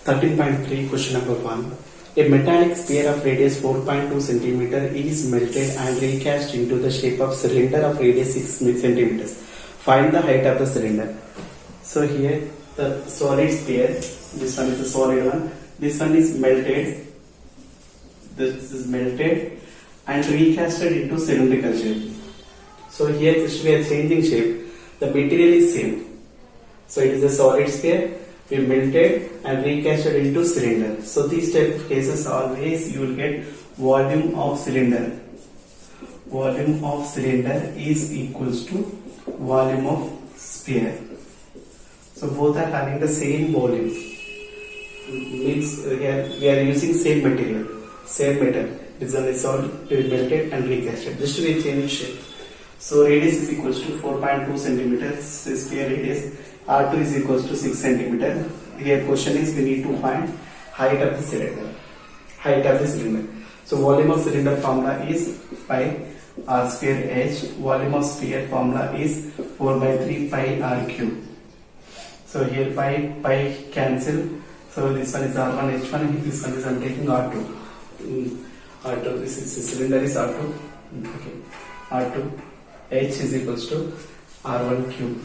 13.3 question number 1. A metallic sphere of radius 4.2 centimeter is melted and recast into the shape of cylinder of radius 6 centimeters. Find the height of the cylinder. So here the solid sphere, this one is the solid one, this one is melted, this is melted and recasted into cylindrical shape. So here just we are changing shape, the material is same. So it is a solid sphere, we melted and recasted into cylinder. So these type of cases always you will get volume of cylinder. Volume of cylinder is equals to volume of sphere. So both are having the same volume. Means here we are using same material, same metal. This one is all melted and recasted. Just we change shape. So radius is equals to 4.2 centimeters. Sphere radius R2 is equals to 6 centimeter. Here question is we need to find height of the cylinder. Height of the cylinder. So volume of cylinder formula is pi r square h. Volume of sphere formula is 4 by 3 pi r cube. So here pi cancel. So this one is R1 H1. This one is I'm taking R2. R2. This is the cylinder is R2. Okay. R2 H is equals to R1 cube.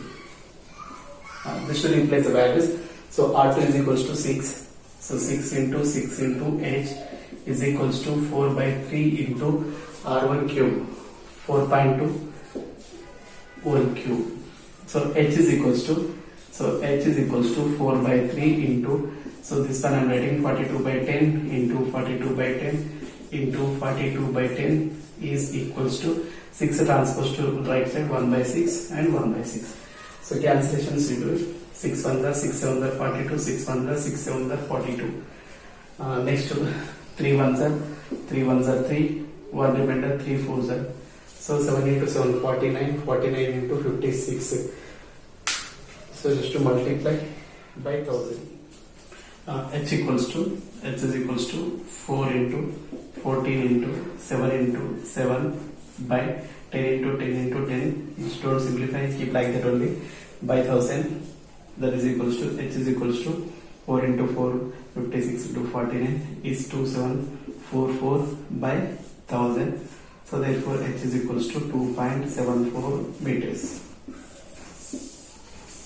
This should replace the values. So R2 is equals to 6. So 6 into H is equals to 4 by 3 into R1 cube. 4.2 whole cube. So H is equals to 4 by 3 into, so this one I am writing 42 by 10 into 42 by 10 into 42 by 10 is equals to 6 transpose to right side 1 by 6 and 1 by 6. So cancellations we do 6 1 the 6 7 the 42, 6 1 the 6 7 the 42. Next 3 1s are 3 1s are 3, 1 remainder 3 4s are. So 7 into 7 49, 49 into 56. So just to multiply by 1000. H is equals to 4 into 14 into 7 into 7 by 10 into 10 into 10. Just don't simplify, keep like that only, by 1000. That is equals to H is equals to 4 into 4 56 into 49 is 2744 by 1000. So therefore H is equals to 2.74 meters.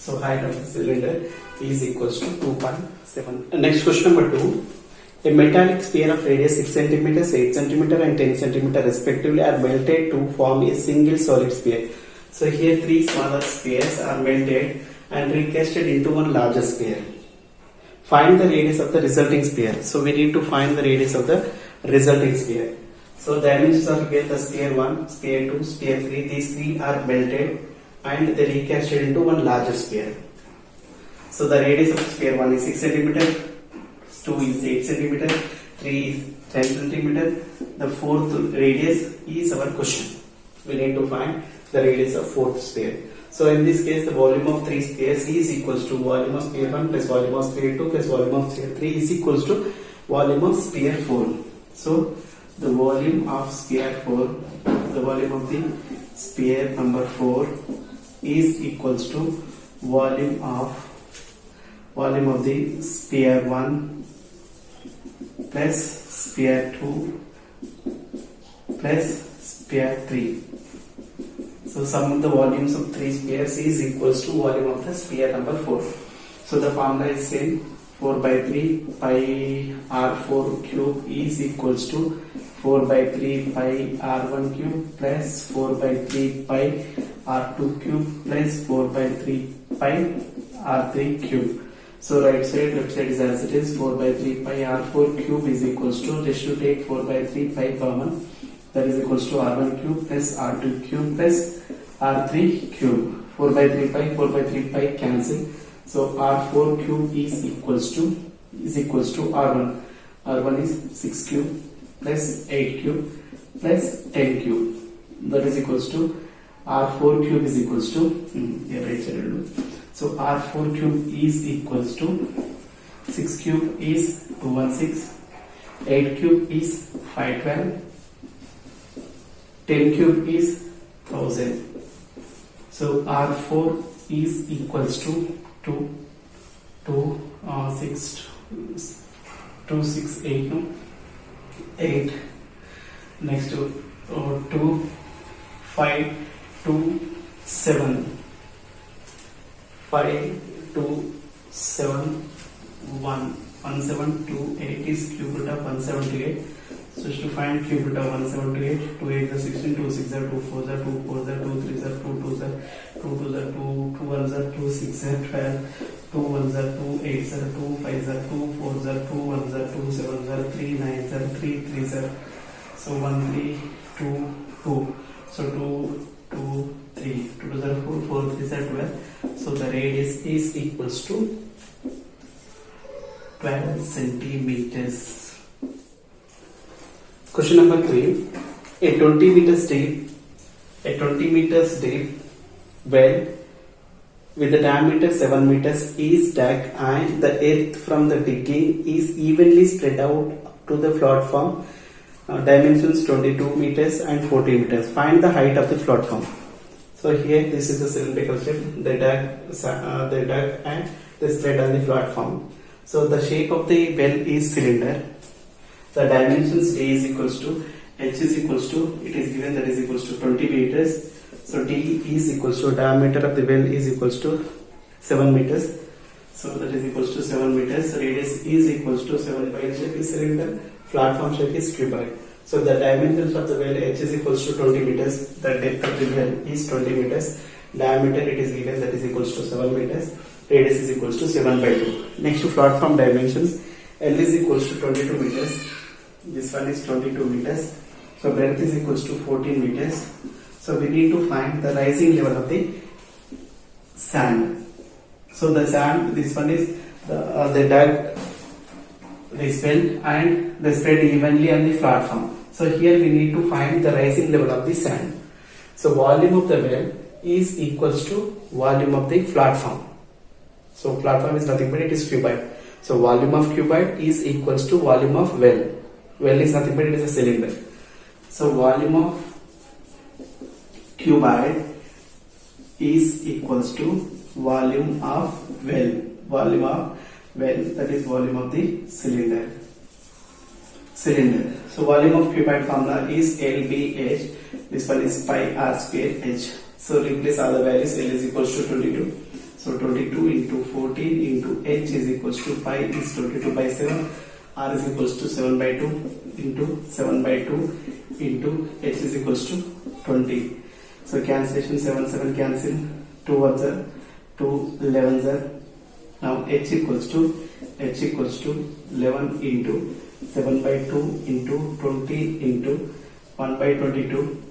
So height of the cylinder is equals to 2.7. Next question number 2. A metallic sphere of radius 6 cm, 8 cm and 10 cm respectively are melted to form a single solid sphere. So here 3 smaller spheres are melted and recasted into one larger sphere. Find the radius of the resulting sphere. So we need to find the radius of the resulting sphere. So dimensions are given: the sphere 1, sphere 2, sphere 3. These 3 are melted and they recasted into one larger sphere. So the radius of sphere 1 is 6 cm, 2 is 8 cm, 3 is 10 cm. The fourth radius is our question. We need to find the radius of fourth sphere. So in this case the volume of 3 spheres is equals to volume of sphere 1 plus volume of sphere 2 plus volume of sphere 3 is equals to volume of sphere 4. So the volume of sphere 4, the volume of the sphere number 4 is equals to volume of the sphere 1 plus sphere 2 plus sphere 3. So sum of the volumes of 3 spheres is equals to volume of the sphere number 4. So the formula is same: 4 by 3 pi r4 cube is equals to 4 by 3 pi r1 cube plus 4 by 3 pi r2 cube plus 4 by 3 pi r3 cube. So right side, left side is as it is. 4 by 3 pi r4 cube is equals to, just to take 4 by 3 pi common, that is equals to r1 cube plus r2 cube plus r3 cube. 4 by 3 pi cancel. So r4 cube is equals to r1. R1 is 6 cube plus 8 cube plus 10 cube. That is equals to r4 cube is equals to right side will do. So r4 cube is equals to 6 cube is 216, 8 cube is 512, 10 cube is 1000. So R4 is equals to 6 268 no? 8. Next 2 5 2 7 5 2 7 1 1728 is cube root of 178. So to find cube root of 178, 2 8 is 16, 2 6 are 2 4 are 2 4 are 2 3 are 2 2 are 2 2 are 2 2 1 are 2 6 are 12, 2 1 are 2 8 are 2 5 are 2 4 are 2 1 are 2 7 are 3 9 are 3 3 are so 1 3 2 2. So 2 2 3 2 2 are 4 4 3 are 12. So the radius is equals to 12 centimeters. Question number 3. A 20 meters deep well with the diameter 7 meters is dug and the earth from the digging is evenly spread out to the platform. Dimensions 22 meters and 40 meters. Find the height of the platform. So here this is the cylindrical shape. They dug and they spread on the platform. So the shape of the well is cylinder. The dimensions D is equals to H is equals to, it is given that is equals to 20 meters. So D is equals to diameter of the well is equals to 7 meters. So that is equals to 7 meters. Radius is equals to 7 by shape is cylinder. Platform shape is cuboid. So the dimensions of the well H is equals to 20 meters. The depth of the well is 20 meters. Diameter it is given that is equals to 7 meters. Radius is equals to 7 by 2. Next to platform dimensions, L is equals to 22 meters. This one is 22 meters. So breadth is equals to 14 meters. So we need to find the rising level of the sand. So the sand, this one is they dug, they spelled and they spread evenly on the platform. So here we need to find the rising level of the sand. So volume of the well is equals to volume of the platform. So platform is nothing but it is cuboid. So volume of cuboid is equals to volume of well. Well is nothing but it is a cylinder. So volume of cuboid is equals to volume of well. Volume of well, that is volume of the cylinder. So volume of cuboid formula is LBH. This one is pi r square h. So replace all the values. L is equals to 22. So 22 into 14 into h is equals to pi is 22 by 7. R is equals to 7 by 2 into 7 by 2 into h is equals to 20. So cancellation 7 7 cancel. 2 1s are 2 11s are. Now h equals to 11 into 7 by 2 into 20 into 1 by 22.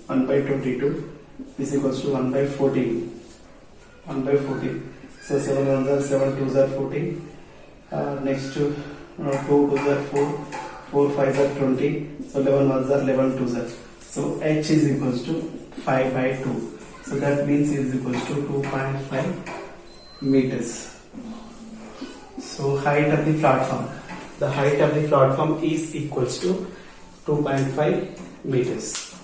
1 by 22 is equals to 1 by 14. 1 by 14. So 7 1s are 7 2s are 14. Next to 2 2s are 4. 4 5s are 20. So 11 1s are 11 2s are. So h is equals to 5 by 2. So that means it is equals to 2.5 meters. So height of the platform. The height of the platform is equals to 2.5 meters.